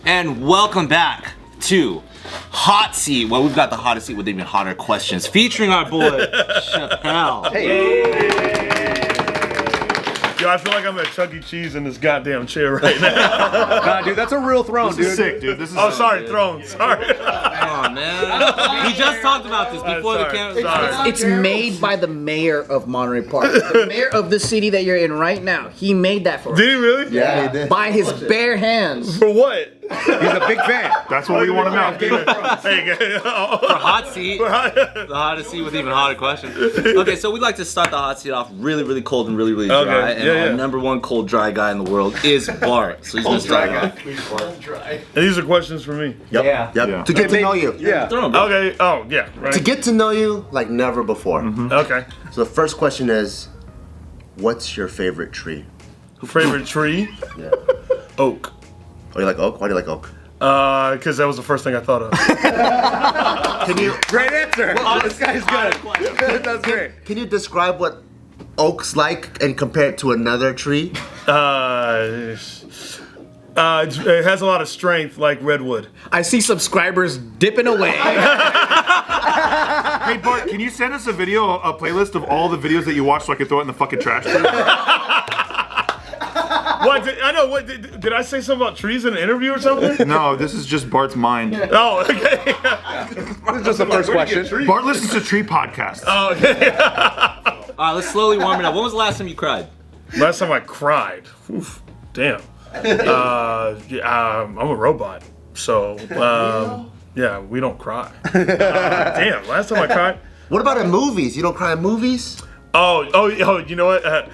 And welcome back to Hot Seat. Well, we've got the hottest seat with even hotter questions featuring our boy, Shapel. Hey. Yo, I feel like I'm at Chuck E. Cheese in this goddamn chair right now. Nah, dude, that's a real throne, This dude. is sick, dude. This is sorry, throne. Sorry. Come on, man. We just talked about this before the camera started. It's made by the mayor of Monterey Park. The mayor of the city that you're in right now. He made that for us. Did he really? Yeah, he did. By his bare hands. For what? He's a big fan. That's what we want to know. Hey, For Hot Seat, the hottest seat with even hotter questions. Okay, so we'd like to start the Hot Seat off really, really cold and really, really dry. Okay, And our number one cold, dry guy in the world is Bart. So he's gonna start off. And these are questions for me. Yep. To get to know you. Yeah. Throw him, bro. Okay. Oh, yeah. Right. To get to know you like never before. Okay. So the first question is, what's your favorite tree? Favorite tree? Yeah. Oak. Oh, you like oak? Why do you like oak? Because that was the first thing I thought of. Can you Great answer. This guy's good. That's great. can you describe what oak's like and compare it to another tree? It has a lot of strength like redwood. I see subscribers dipping away. Hey, Bart, can you send us a playlist of all the videos that you watched so I can throw it in the fucking trash can? What? Did I say something about trees in an interview or something? No, this is just Bart's mind. Oh, okay. This is just the first question. Bart listens to tree podcasts. Oh, okay. All right, let's slowly warm it up. When was the last time you cried? Last time I cried. Oof, damn. I'm a robot, so yeah, we don't cry. Damn. Last time I cried. What about in movies? You don't cry in movies? Oh, you know what?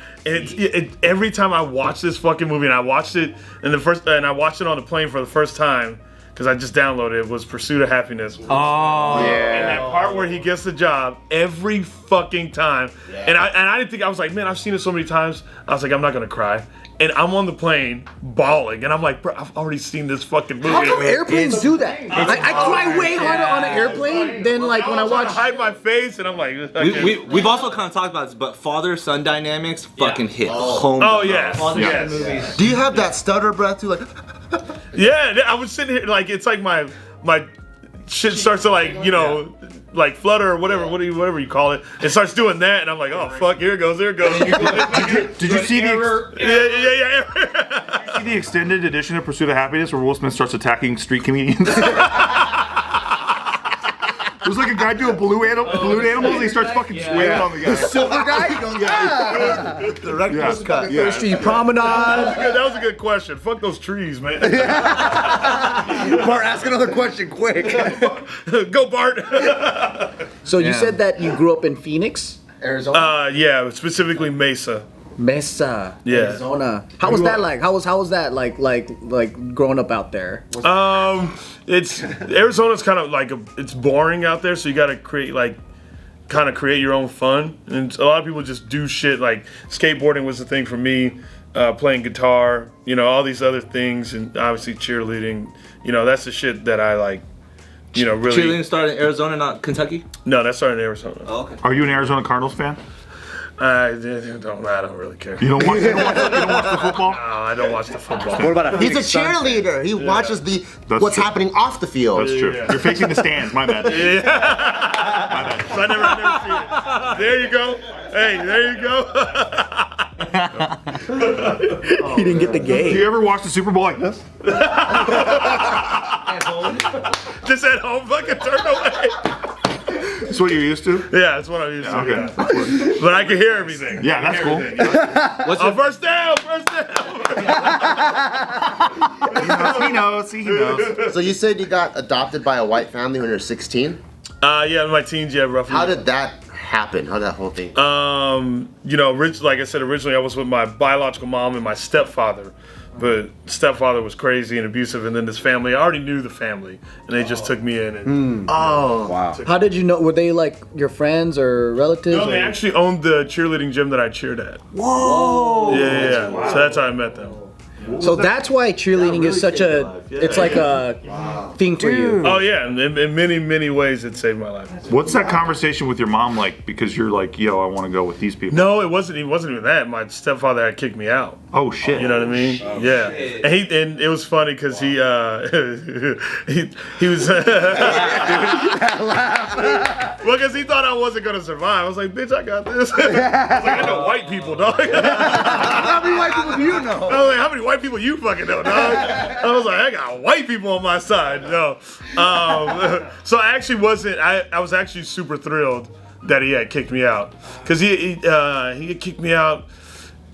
Every time I watch this fucking movie, and I watched it and I watched it on the plane for the first time because I just downloaded it, was Pursuit of Happiness. Oh, And that part where he gets the job every fucking time, and I didn't think, I was like, man, I've seen it so many times. I was like, I'm not gonna cry. And I'm on the plane bawling, and I'm like, bro, I've already seen this fucking movie. How come airplanes do that? I cry way harder on an airplane than like when I watch. hide my face, and I'm like, we've also kind of talked about this, but father-son dynamics fucking hit home. oh yes, Yes. yes. Do you have that stutter breath too? Like, Yeah, I was sitting here like it's like my shit starts to like like flutter or whatever you call it. It starts doing that, and I'm like, oh fuck, here it goes. Did you see the Yeah. see the extended edition of Pursuit of Happiness where Will Smith starts attacking street comedians? It was like a guy doing balloon animals, and he starts fucking swinging on the guy. Silver guy? the reckless cut. Third Street Promenade. That was a good question. Fuck those trees, man. Bart, ask another question, quick. Go, Bart. So you said that you grew up in Phoenix, Arizona? Yeah, specifically Mesa. Mesa, Yeah. Arizona. How was that like? How was that like growing up out there? It's Arizona's kind of like it's boring out there, so you got to create your own fun. And a lot of people just do shit like skateboarding was the thing for me, playing guitar, all these other things, and obviously cheerleading. That's the shit that I like. Really. Cheerleading started in Arizona, not Kentucky? No, that started in Arizona. Oh, okay. Are you an Arizona Cardinals fan? I don't really care. You don't watch the football? No, I don't watch the football. What about a He's a Phoenix Suns fan? cheerleader. He watches what's true. happening off the field. That's true. You're facing the stands. My bad. Yeah. So I never see it. There you go. Hey, there you go. He didn't get the Do game. you ever watch the Super Bowl like this? Just at home, fucking turn away. That's what you're used to? Yeah, that's what I'm used to. Okay. Yeah. But I can hear everything. Yeah, that's cool. What's your First down. He knows. He knows. So you said you got adopted by a white family when you were 16? Yeah, my teens, roughly. How did that happen? How did that whole thing? Like I said, originally I was with my biological mom and my stepfather. But stepfather was crazy and abusive, and then this family, I already knew the family, and they just took me in. And Wow. How did you know? Were they like your friends or relatives? no, they or- actually owned the cheerleading gym that I cheered at. Whoa! Yeah. So that's how I met them. So that's why cheerleading is such a, it's like a thing for you. Oh yeah, in many ways it saved my life. What's that conversation with your mom like? Because you're like, yo, I want to go with these people. No, it wasn't even that. My stepfather had kicked me out. Oh shit. You know what I mean? Yeah. And it was funny because he was well, because he thought I wasn't gonna survive. I was like, bitch, I got this. I was like, I know white people, dog. How many white people do you know? I was like, how many white people you fucking know, dog? I was like, I got white people on my side. No. So I actually wasn't. I was actually super thrilled that he had kicked me out because he had kicked me out.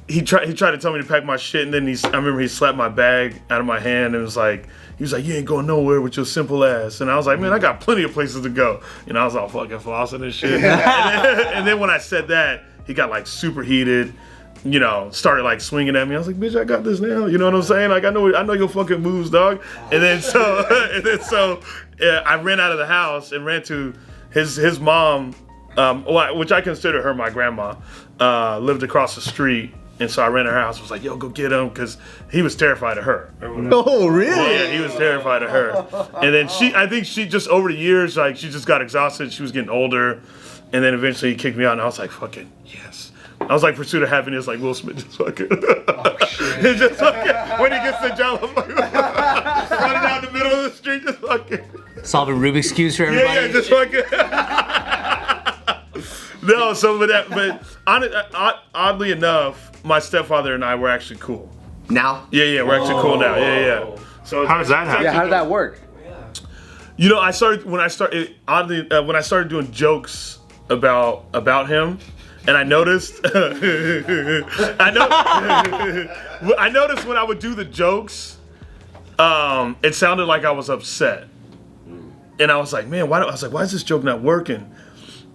He tried to tell me to pack my shit, and then I remember he slapped my bag out of my hand and was like, you ain't going nowhere with your simple ass. And I was like, man, I got plenty of places to go. I was all fucking flossing and shit. and then when I said that, he got like super heated. Started like swinging at me. I was like, bitch, I got this now. You know what I'm saying? Like, I know your fucking moves, dog. And then so I ran out of the house and ran to his mom, which I consider her my grandma, lived across the street. And so I ran to her house, was like, yo, go get him, because he was terrified of her. Oh, really? Yeah, he was terrified of her. And then I think she just, over the years, like, she just got exhausted. She was getting older. And then eventually he kicked me out, and I was like, fucking, yes. I was like, Pursuit of Happiness, like Will Smith, just fucking. Oh, shit. Just fucking, when he gets the job, I'm like, running down the middle of the street, just fucking. Solving Rubik's Cubes for everybody. Yeah, just fucking. No, but oddly enough, my stepfather and I were actually cool. Now? Yeah, we're actually cool now. Yeah. So how does that happen? Yeah, how did that work? I started when I started doing jokes about him, and I noticed I noticed when I would do the jokes, it sounded like I was upset, and I was like, man, why is this joke not working?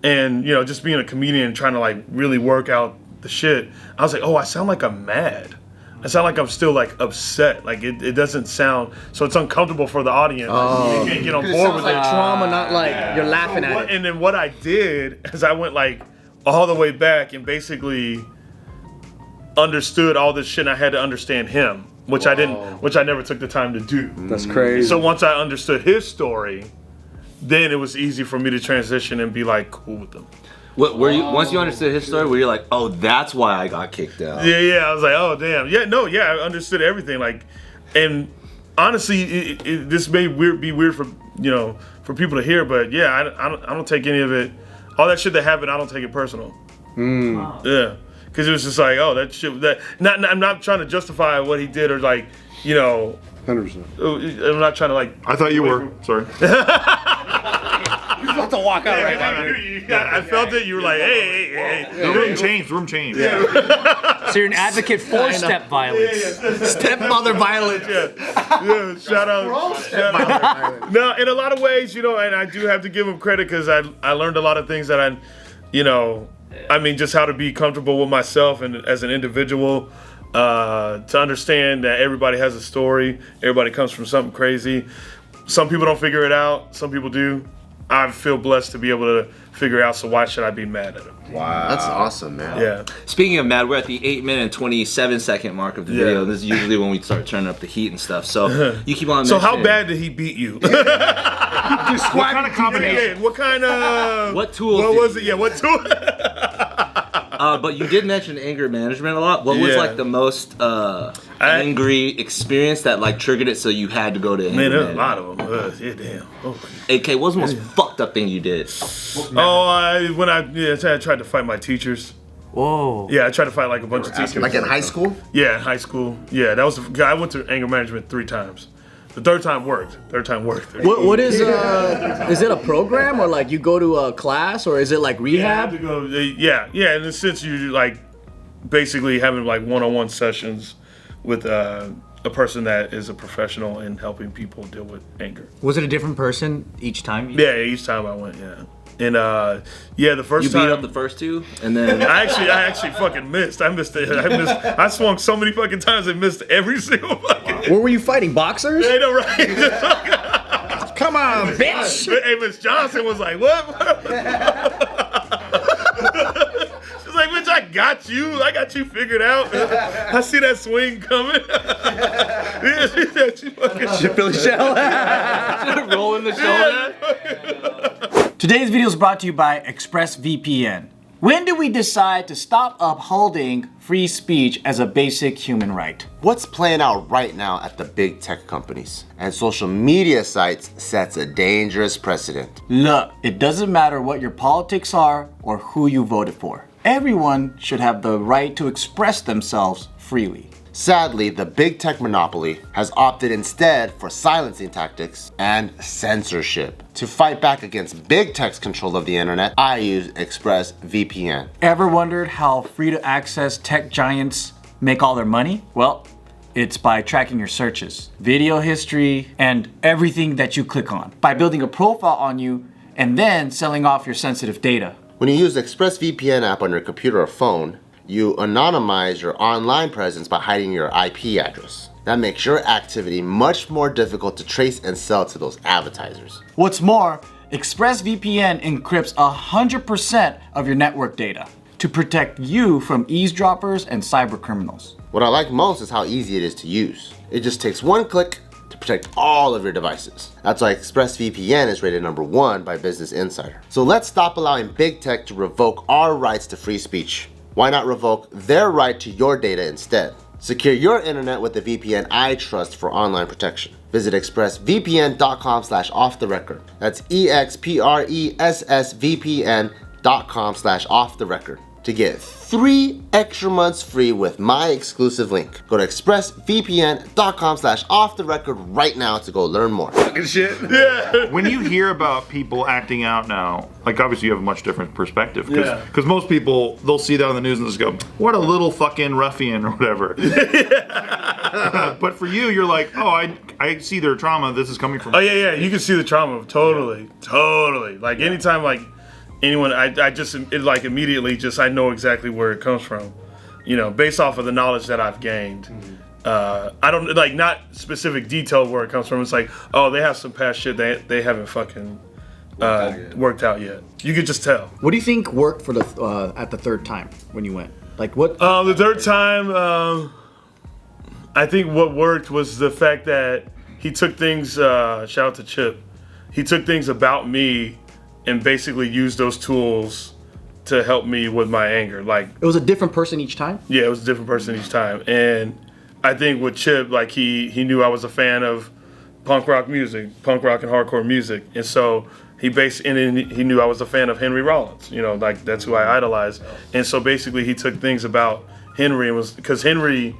And just being a comedian and trying to like really work out the shit, I was like, oh, I sound like I'm mad. I sound like I'm still like upset. Like it doesn't sound, so it's uncomfortable for the audience. You can't get on board with like it. trauma, not like you're laughing at it. And then what I did is I went like all the way back and basically understood all this shit. And I had to understand him, which I never took the time to do. That's crazy. So once I understood his story, then it was easy for me to transition and be like cool with them. What were you? Once you understood his story, were you like, oh, that's why I got kicked out? Yeah. I was like, oh damn. I understood everything. Like, and honestly, this may be weird for for people to hear, but yeah, I don't take any of it. All that shit that happened, I don't take it personal. Yeah, because it was just like, oh, that shit. I'm not trying to justify what he did or like, 100%. I'm not trying to like. I thought you were. Sorry. He's about to walk out right now. I felt it. You were like, hey. The room changed. So you're an advocate for step violence. Stepmother violence. Yeah, shout out. No, in a lot of ways, and I do have to give him credit because I learned a lot of things that just how to be comfortable with myself and as an individual, to understand that everybody has a story, everybody comes from something crazy. Some people don't figure it out, some people do. I feel blessed to be able to figure out, so why should I be mad at him? Wow. That's awesome, man. Yeah. Speaking of mad, we're at the 8-minute and 27-second mark of the video. This is usually when we start turning up the heat and stuff. So you keep on. So how bad did he beat you? What kind of combination? What kind of? What tools? What was it? Yeah, what tool? But you did mention anger management a lot. What was like the most angry experience that like triggered it so you had to go to anger Man, there's a management? lot of them. Yeah, damn. Oh. AK, what was the most fucked up thing you did? When I tried to fight my teachers. Whoa. Yeah, I tried to fight like a bunch of teachers. Like in high school? Yeah, in high school. Yeah, that was the guy. I went to anger management 3 times. The third time worked. What is it a program or like you go to a class or is it like rehab? Yeah. In the sense you like basically having like one-on-one sessions with a person that is a professional in helping people deal with anger. Was it a different person each time? Yeah, each time I went, yeah. And the first time you beat up the first 2, and then I actually fucking missed. I missed it. I swung so many fucking times I missed every single fucking. What were you fighting? Boxers? I know, right? Come on, bitch! Hey, Miss Johnson was like, what? She's like, bitch, I got you figured out. I see that swing coming. Yeah, see that you fucking Billy Shell. Rolling the shoulder. Today's video is brought to you by ExpressVPN. When did we decide to stop upholding free speech as a basic human right? What's playing out right now at the big tech companies and social media sites sets a dangerous precedent. Look, it doesn't matter what your politics are or who you voted for. Everyone should have the right to express themselves freely. Sadly, the big tech monopoly has opted instead for silencing tactics and censorship. To fight back against big tech's control of the internet, I use ExpressVPN. Ever wondered how free to access tech giants make all their money? Well, it's by tracking your searches, video history, and everything that you click on. By building a profile on you and then selling off your sensitive data. When you use the ExpressVPN app on your computer or phone, you anonymize your online presence by hiding your IP address. That makes your activity much more difficult to trace and sell to those advertisers. What's more, ExpressVPN encrypts 100% of your network data to protect you from eavesdroppers and cyber criminals. What I like most is how easy it is to use. It just takes one click to protect all of your devices. That's why ExpressVPN is rated #1 by Business Insider. So let's stop allowing big tech to revoke our rights to free speech. Why not revoke their right to your data instead? Secure your internet with the VPN I trust for online protection. Visit expressvpn.com/offtherecord. That's expressvpn.com/offtherecord to get 3 extra months free with my exclusive link. Go to expressvpn.com/offtherecord right now to go learn more. Fucking shit. When you hear about people acting out now, like obviously you have a much different perspective. Yeah. Because most people, they'll see that on the news and just go, what a little fucking ruffian or whatever. But for you, you're like, oh, I see their trauma. This is coming from. Oh yeah, you can see the trauma. Totally. Like anytime anyone, I just immediately I know exactly where it comes from, based off of the knowledge that I've gained. I don't not specific detail where it comes from. It's like, oh, they have some past shit they haven't fucking worked out yet. You could just tell. What do you think worked for the at the third time when you went? Like what? The third time, I think what worked was the fact that he took things. Shout out to Chip. He took things about me and basically used those tools to help me with my anger. It was a different person each time? Yeah, it was a different person each time. And I think with Chip, he knew I was a fan of punk rock and hardcore music. And so he knew I was a fan of Henry Rollins. That's who I idolized. And so basically he took things about Henry because Henry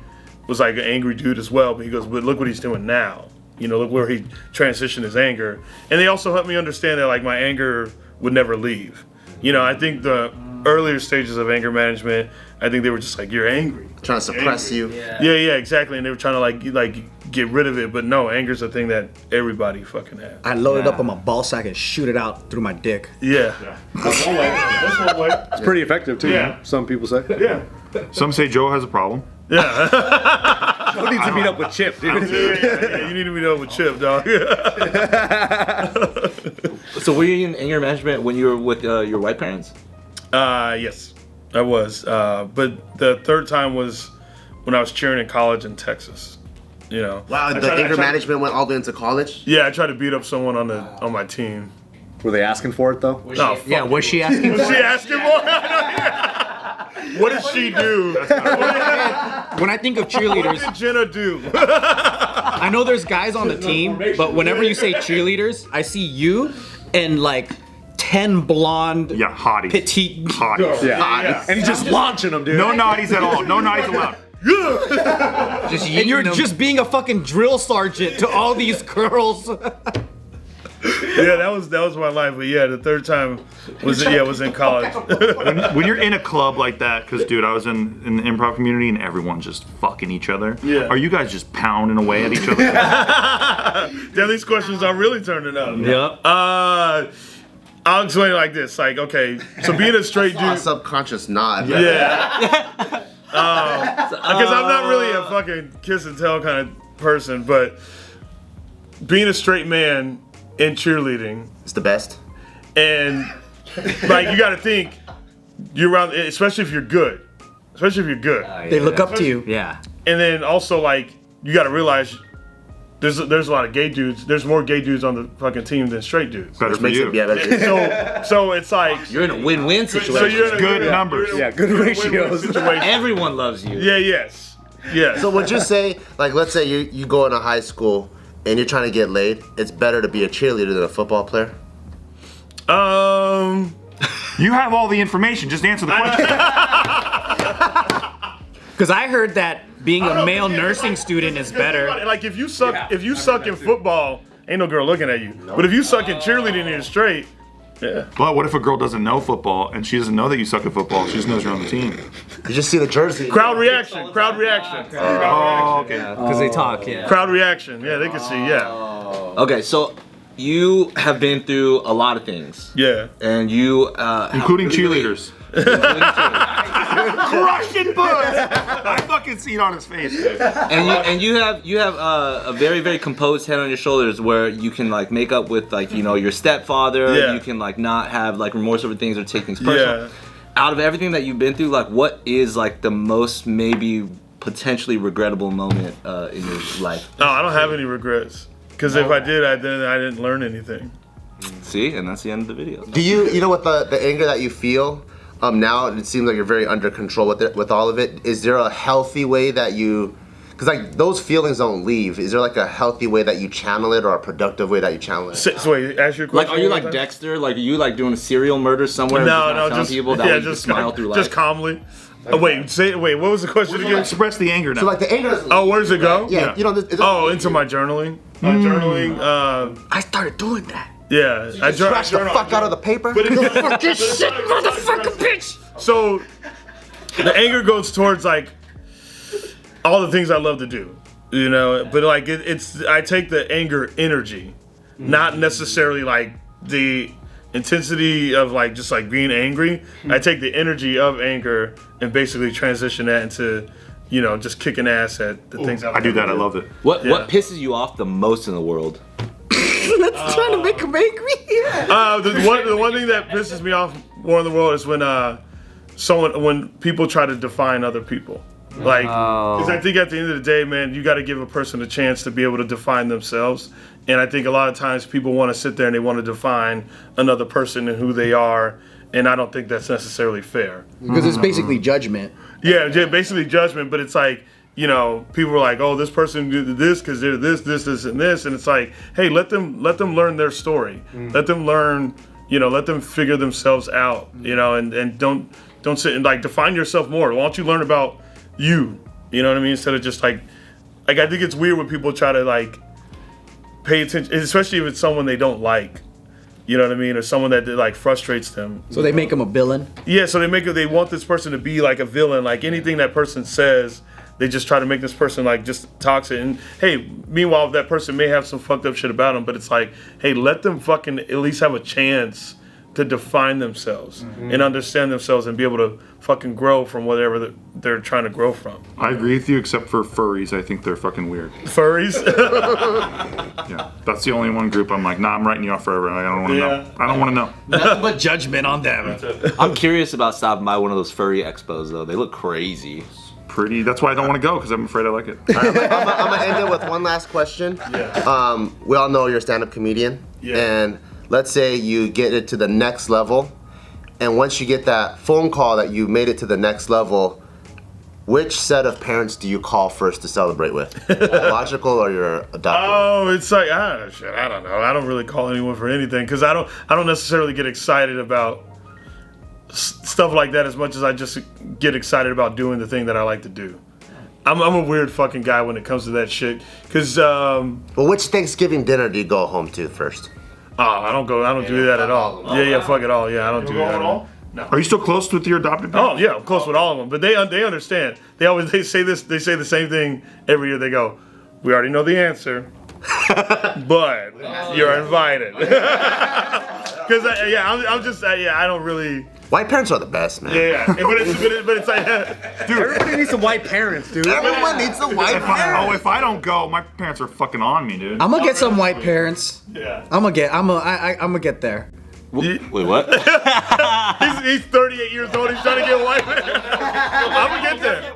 was an angry dude as well, but he goes, but look what he's doing now. Look where he transitioned his anger. And they also helped me understand that my anger would never leave. I think the earlier stages of anger management, I think they were just you're angry. Trying to suppress you. Yeah, exactly. And they were trying to get rid of it. But no, anger's a thing that everybody fucking has. I load it up on my ball sack and shoot it out through my dick. Yeah. That's one way. That's one way. It's pretty effective too. Yeah. Some people say. Yeah. Some say Joe has a problem. Yeah. Joe needs to meet up with Chip, dude. Yeah, you need to meet up with Chip, dog. So were you in anger management when you were with your white parents? Yes, I was. But the third time was when I was cheering in college in Texas. Wow, the anger management went all the way into college? Yeah, I tried to beat up someone on my team. Were they asking for it though? No, Yeah, was she asking? was she asking for? What did she do? When I think of What cheerleaders, did Jenna do? I know there's guys on the team, but whenever you say cheerleaders, I see you and 10 blonde, Yeah, hotties. petite. Hotties. Yeah. And he's just launching them, dude. No naughties at all. No naughties allowed. And you're just being a fucking drill sergeant to all these girls. Yeah, that was my life. But yeah, the third time was in college. When you're in a club like that, because dude, I was in the improv community and everyone's just fucking each other. Yeah. Are you guys just pounding away at each other? Damn, these questions are really turning up. Yep. I'll explain it like this. Okay, so being a straight A dude. subconscious nod. Yeah. Because I'm not really a fucking kiss and tell kind of person, but being a straight man in cheerleading, It's the best. and you got to think you're around, especially if you're good. especially if you're good. They look up to you. Yeah. And then also like you got to realize there's a lot of gay dudes. There's more gay dudes on the fucking team than straight dudes. Better for you. So it's like You're in a win-win situation. so you're in a Good numbers. you're in a Yeah, good win-win ratios. situation. Everyone loves you. Yeah. Yes. Yes. So would you say, like, let's say you go into high school and you're trying to get laid, it's better to be a cheerleader than a football player? You have all the information. Just answer the question. Because I heard that being a male nursing student is better. Like if you suck in football, ain't no girl looking at you. But if you suck in cheerleading and you're straight, yeah. But what if a girl doesn't know football and she doesn't know that you suck at football? She just knows you're on the team. You just see the jersey. Crowd reaction. Oh, okay. Because they talk, yeah. Crowd reaction. Yeah, they can see. Yeah. Okay, so you have been through a lot of things. Yeah. And you Including cheerleaders. Crushing buzz! I fucking see it on his face, dude. And you have a very, very composed head on your shoulders where you can like make up with like, you know, your stepfather. Yeah. You can like not have like remorse over things or take things personal. Yeah. Out of everything that you've been through, like what is like the most maybe potentially regrettable moment in your life? No, I don't have any regrets. Because if I did, I didn't learn anything. See, and that's the end of the video. Do you know what the anger that you feel now? It seems like you're very under control with all of it. Is there a healthy way that you? Because like those feelings don't leave. Is there like a healthy way that you channel it, or a productive way that you channel it? So wait, ask your question. Like, are you one like more time? Dexter? Like, are you like doing a serial murder somewhere? No, telling just people that way you can just smile through life. Just calmly. Wait, what was the question again? Express the anger now. So like the anger doesn't. Oh, where does it go? Yeah, you know. Into my journaling. My journaling. I started doing that. Yeah, I Scratch the fuck out of the paper. Fucking shit, motherfucker, bitch! So the anger goes towards like all the things I love to do, you know. But like I take the anger energy, not necessarily like the intensity of like just like being angry. I take the energy of anger and basically transition that into, you know, just kicking ass at the things I do that. I love it. What pisses you off the most in the world? Let's try to make him angry. The one thing that pisses me off more in the world is when when people try to define other people. Like, because I think at the end of the day, man, you got to give a person a chance to be able to define themselves. And I think a lot of times people want to sit there and they want to define another person and who they are. And I don't think that's necessarily fair. Because it's basically judgment. Yeah, basically judgment. But it's like, you know, people are like, oh, this person did this because they're this, and this. And it's like, hey, let them learn their story. Let them learn, you know, let them figure themselves out, you know, and don't sit and like define yourself more. Why don't you learn about you know what I mean, instead of just like I think it's weird when people try to like pay attention, especially if it's someone they don't like, you know what I mean, or someone that like frustrates them. So they make him a villain. Yeah, so they want this person to be like a villain. Like anything that person says, they just try to make this person like just toxic. And hey, meanwhile that person may have some fucked up shit about them, but it's like, hey, let them fucking at least have a chance to define themselves and understand themselves and be able to fucking grow from whatever they're trying to grow from. I agree with you, except for furries. I think they're fucking weird. Furries? Yeah, that's the only one group I'm like, nah, I'm writing you off forever. I don't want to know. I don't want to know. Nothing but judgment on them. I'm curious about stopping by one of those furry expos though. They look crazy. Pretty. That's why I don't want to go, because I'm afraid I like it. I'm gonna end it with one last question. Yeah. We all know you're a stand-up comedian, and let's say you get it to the next level, and once you get that phone call that you made it to the next level, which set of parents do you call first to celebrate with? Biological or your adopted? Oh, it's like I don't know. I don't really call anyone for anything because I don't necessarily get excited about stuff like that as much as I just get excited about doing the thing that I like to do. I'm a weird fucking guy when it comes to that shit. Cause well, which Thanksgiving dinner do you go home to first? Oh, I don't do that at all. Fuck it all. Yeah, I don't do that at all. No. Are you still close with your adopted parents? Oh yeah, I'm close with all of them, but they understand. They say the same thing every year. They go, "We already know the answer, but you're invited." Because I don't really. White parents are the best, man. Yeah, but it's like, Dude, everybody needs some white parents, dude. Everyone needs a white parent. If I don't go, my parents are fucking on me, dude. I'm gonna get some white parents. Yeah. I'm gonna get there. Wait, what? He's 38 years old. He's trying to get white. I'm gonna get there.